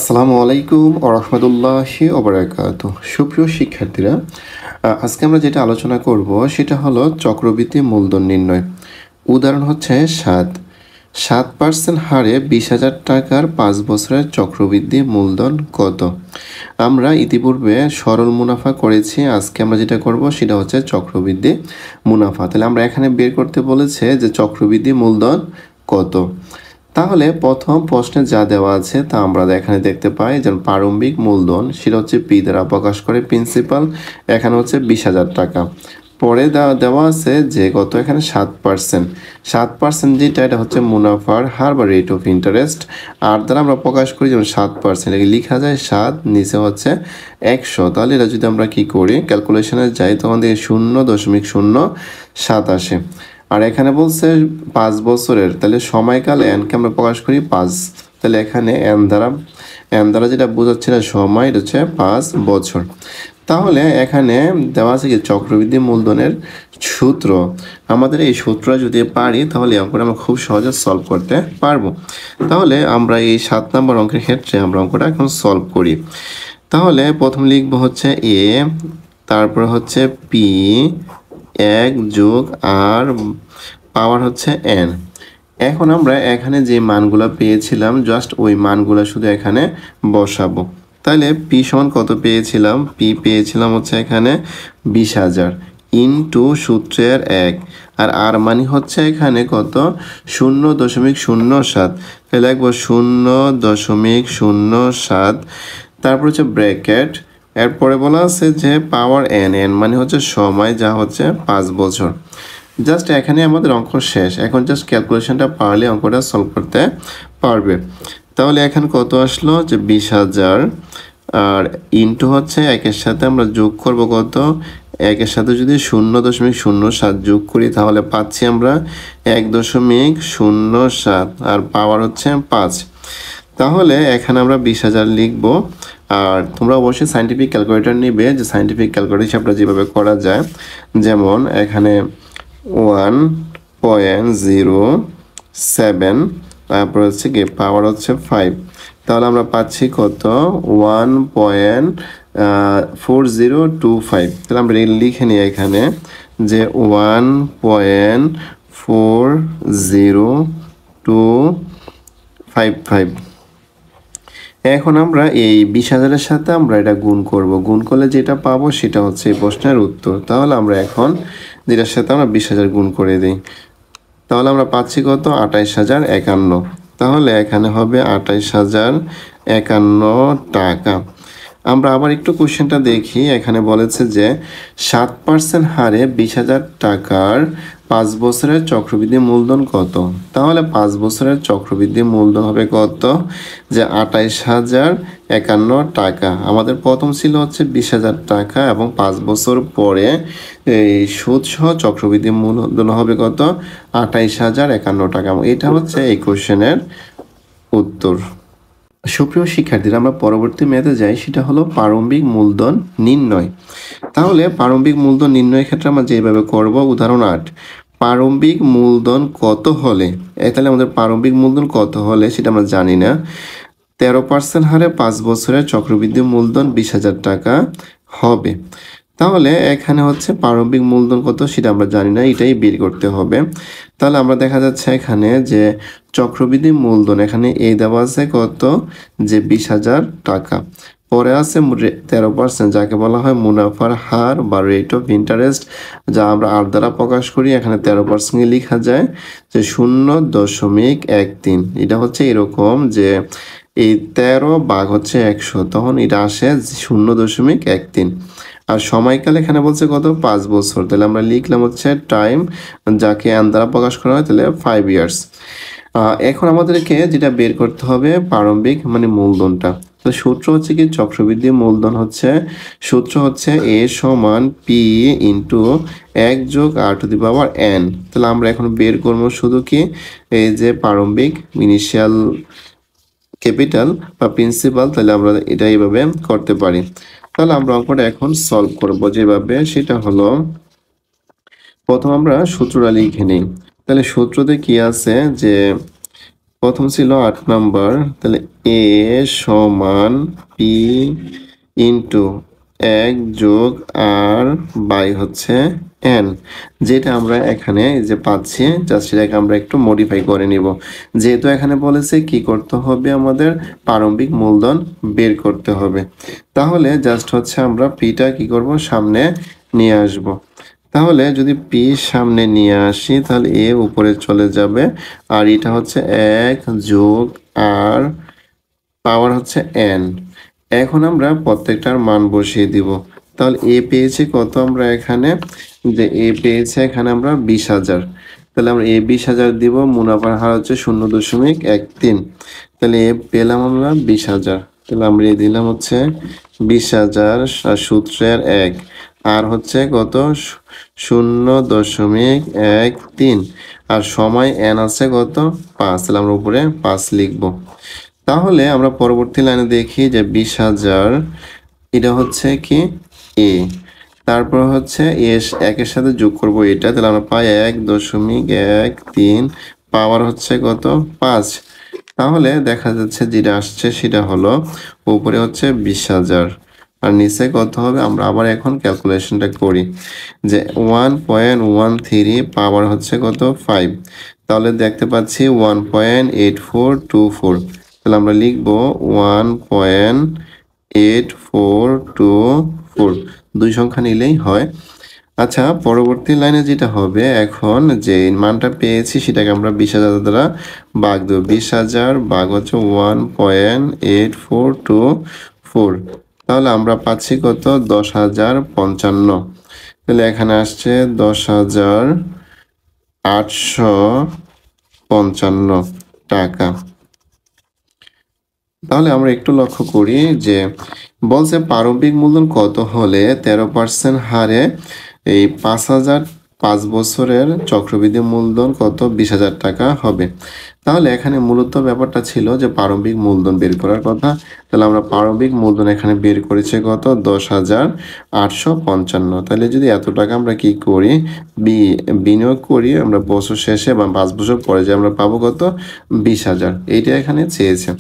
আসসালামু আলাইকুম ওয়া রাহমাতুল্লাহি ওয়া বারাকাতুহু। সুপ্রিয় শিক্ষার্থীরা, আজকে আমরা যেটা আলোচনা করব সেটা হলো চক্রবৃদ্ধি মূলধন নির্ণয়। উদাহরণ হচ্ছে 7% হারে 20,000 টাকার 5 বছরের চক্রবৃদ্ধি মূলধন কত? আমরা ইতিপূর্বে সরল মুনাফা করেছি, আজকে আমরা যেটা করব সেটা হচ্ছে চক্রবৃদ্ধি মুনাফা। তাহলে আমরা এখানে বের করতে বলেছে যে চক্রবৃদ্ধি মূলধন কত। তাহলে প্রথম প্রশ্নে যা দেওয়া আছে তা আমরা এখানে দেখতে পাই, যেমন প্রারম্ভিক মূলধন সেটা হচ্ছে পি দ্বারা প্রকাশ করে প্রিন্সিপাল, এখানে হচ্ছে 20,000 টাকা। পরে দেওয়া আছে যে কত, এখানে 7% যেটা এটা হচ্ছে মুনাফার হার বা রেট অফ ইন্টারেস্ট, আর দ্বারা আমরা প্রকাশ করি যেমন 7%, এটাকে লেখা যায় 7, নিচে হচ্ছে 100। তাহলে এটা যদি আমরা কি করি ক্যালকুলেশনে যাই তখন দেখি 0.07 আসে। আর এখানে বলছে 5 বছরের, তাহলে সময়কাল এনকে আমরা প্রকাশ করি 5, তাহলে এখানে এন দ্বারা যেটা বোঝাচ্ছে না সময়, এটা হচ্ছে 5 বছর। তাহলে এখানে দেওয়া আছে কি চক্রবৃদ্ধি মূলধনের সূত্র। আমাদের এই সূত্রটা যদি পারি তাহলে অঙ্কটা আমরা খুব সহজে সলভ করতে পারবো। তাহলে আমরা এই 7 নম্বর অঙ্কের ক্ষেত্রে আমরা অঙ্কটা এখন সলভ করি। তাহলে প্রথম লিখব হচ্ছে এ, তারপর হচ্ছে পি 1 যোগ আর পাওয়ার হচ্ছে এন। এখন আমরা এখানে যে মানগুলো পেয়েছিলাম জাস্ট ওই মানগুলো শুধু এখানে বসাবো। তাহলে পি সমান কত পেয়েছিলাম? পি পেয়েছিলাম হচ্ছে এখানে 20,000 ইন্টু সূত্রের 1, আর আর মানে হচ্ছে এখানে কত 0.07, তাহলে লিখবো 0.07, তারপর হচ্ছে ব্র্যাকেট, এরপরে বলা আছে যে পাওয়ার এন, এন মানে হচ্ছে সময়, যা হচ্ছে 5 বছর। জাস্ট এখানে আমাদের অঙ্ক শেষ। এখন জাস্ট ক্যালকুলেশনটা পারলে অঙ্কটা সলভ করতে পারবে। তাহলে এখন কত আসলো যে 20,000, আর ইন্টু হচ্ছে একের সাথে আমরা যোগ করব কত, একের সাথে যদি 0.07 যোগ করি তাহলে পাচ্ছি আমরা 1.07, আর পাওয়ার হচ্ছে 5। তাহলে এখানে আমরা 20,000 লিখব। আর তোমরা অবশ্যই সাইন্টিফিক ক্যালকুলেটর নিবে, যে সাইন্টিফিক ক্যালকুলেটর হিসাবটা যেভাবে করা যায়, যেমন এখানে 1.07, তারপর হচ্ছে কি পাওয়ার হচ্ছে 5, তাহলে আমরা পাচ্ছি কত 1.4025। তাহলে আমরা লিখে নিই এখানে যে 1.4025। এখন আমরা এই 20,000-এর সাথে আমরা এটা গুণ করব, গুণ করলে যেটা পাবো সেটা হচ্ছে এই প্রশ্নের উত্তর। তাহলে আমরা এখন যেটার সাথে আমরা 20,000 গুণ করে দিই, তাহলে আমরা পাচ্ছি কত 28,051। তাহলে এখানে হবে 28,051 টাকা। আমরা আবার একটু কোশ্চেনটা দেখি। এখানে বলেছে যে 7% হারে 20,000 টাকার 5 বছরের চক্রবৃদ্ধি মূলধন কত? তাহলে 5 বছরের চক্রবৃদ্ধি মূলধন হবে কত, যে 28,051 টাকা। আমাদের প্রথম ছিল হচ্ছে 20,000 টাকা, এবং 5 বছর পরে এই সুদ সহ চক্রবৃদ্ধি মূলধন হবে কত 28,051 টাকা। এটা হচ্ছে এই কোশ্চেনের উত্তর। সুপ্রিয় শিক্ষার্থীরা, আমরা পরবর্তী ম্যাথে যাই, সেটা হলো প্রারম্ভিক মূলধন নির্ণয়। তাহলে প্রারম্ভিক মূলধন নির্ণয়ের ক্ষেত্রে আমরা যেভাবে করব, উদাহরণ 8, প্রারম্ভিক মূলধন কত হলে, তাহলে আমাদের প্রারম্ভিক মূলধন কত হলে সেটা আমরা জানি না। 13% হারে 5 বছরের চক্রবৃদ্ধি মূলধন 20,000 টাকা হবে। তাহলে এখানে হচ্ছে প্রারম্ভিক মূলধন কত সেটা আমরা জানি না, এটাই বের করতে হবে। তাহলে আমরা দেখা যাচ্ছে এখানে যে চক্রবৃদ্ধি মূলধন এখানে এই দেওয়া আছে কত, যে 20,000 টাকা। পরে আছে 13%, যাকে বলা হয় মুনাফার হার বা রেট অফ ইন্টারেস্ট, যা আমরা আর দ্বারা প্রকাশ করি। এখানে 13% লেখা যায় যে 0.13। এটা হচ্ছে এরকম যে এই 13 ভাগ হচ্ছে 100, তখন এটা আসে 0.13। আর সময়কাল এখানে বলছে কত 5 বছর, তাহলে আমরা লিখলাম হচ্ছে টাইম, যাকে এন দ্বারা প্রকাশ করা হয়, তাহলে 5 ইয়ার্স। এখন আমাদেরকে যেটা বের করতে হবে প্রারম্ভিক মানে মূলধনটা। তো সূত্র হচ্ছে কি চক্রবৃদ্ধি মূলধন হচ্ছে, সূত্র হচ্ছে এ সমান পি ইন্টু 1 যোগ আর টু দি পাওয়ার এন। তাহলে আমরা এখন বের করবো শুধু কি এই যে প্রারম্ভিক ইনিশিয়াল ক্যাপিটাল বা প্রিন্সিপাল, তাহলে আমরা এটা এইভাবে করতে পারি। তাহলে আমরা অঙ্কটা এখন সলভ করব যেভাবে, সেটা হলো প্রথম আমরা সূত্রটা লিখে নিই। তাহলে সূত্রতে কি আছে যে প্রথম ছিল 8 নাম্বার, তাহলে এ সমান পি ইন্টু 1 যোগ আর বাই হচ্ছে এন, যেটা আমরা এখানে যে পাচ্ছি জাস্ট সেটাকে আমরা একটু মডিফাই করে নিব। যেহেতু এখানে বলেছে কি করতে হবে, আমাদের প্রারম্ভিক মূলধন বের করতে হবে, তাহলে জাস্ট হচ্ছে আমরা পিটা কি করব, সামনে নিয়ে আসব। তাহলে যদি পি সামনে নিয়ে আসি তাহলে এ উপরে চলে যাবে, আর এটা হচ্ছে 1 যোগ আর পাওয়ার হচ্ছে এন। এখন আমরা প্রত্যেকটার মান বসিয়ে দিব। তাহলে এ পেয়েছি কত, আমরা এখানে যে এ পেয়েছে এখানে আমরা 20,000, তাহলে আমরা এ 20,000 দিব, মুনাফার হার হচ্ছে 0.13, তাহলে এ পেলাম আমরা 20,000, তাহলে আমরা এ দিলাম হচ্ছে 20,000 আর সূত্রের 1, আর হচ্ছে কত 0.13, আর সময় এন আছে কত 5, তাহলে আমরা উপরে 5 লিখবো। তাহলে আমরা পরবর্তী লাইনে দেখি যে 20,000 এটা হচ্ছে কি এ, তারপর হচ্ছে একের সাথে যোগ করব এটা, তাহলে আমরা পাই 1.13, পাওয়ার হচ্ছে কত 5। তাহলে দেখা যাচ্ছে যেটা আসছে সেটা হলো উপরে হচ্ছে 20,000 আর নিচে কত হবে, আমরা আবার এখন ক্যালকুলেশনটা করি যে 1.13 পাওয়ার হচ্ছে কত 5, তাহলে দেখতে পাচ্ছি 1.8424, তাহলে আমরা লিখব 1.8424, দুই সংখ্যা নিলেই হয়। আচ্ছা, পরবর্তী লাইনে যেটা হবে, এখন যে মানটা পেয়েছি সেটাকে আমরা 20,000 দ্বারা ভাগ দেব। 20,000 ভাগ হচ্ছে 1.8424, তাহলে আমরা পাচ্ছি কত 10,055, তাহলে এখানে আসছে 10,855 টাকা। তাহলে আমরা একটু লক্ষ্য করি যে বলছে প্রারম্ভিক মূলধন কত হলে 13% হারে এই 5,000 5 বছরের চক্রবৃদ্ধি মূলধন কত 20,000 টাকা হবে। তাহলে এখানে মূলত ব্যাপারটা ছিল যে প্রারম্ভিক মূলধন বের করার কথা, তাহলে আমরা প্রারম্ভিক মূলধন এখানে বের করেছি কত 10,855, তাহলে যদি এত টাকা আমরা কি করি বিনিয়োগ করি আমরা বছর শেষে বা 5 বছর পরে যে আমরা পাবো কত 20,000, এইটা এখানে চেয়েছে।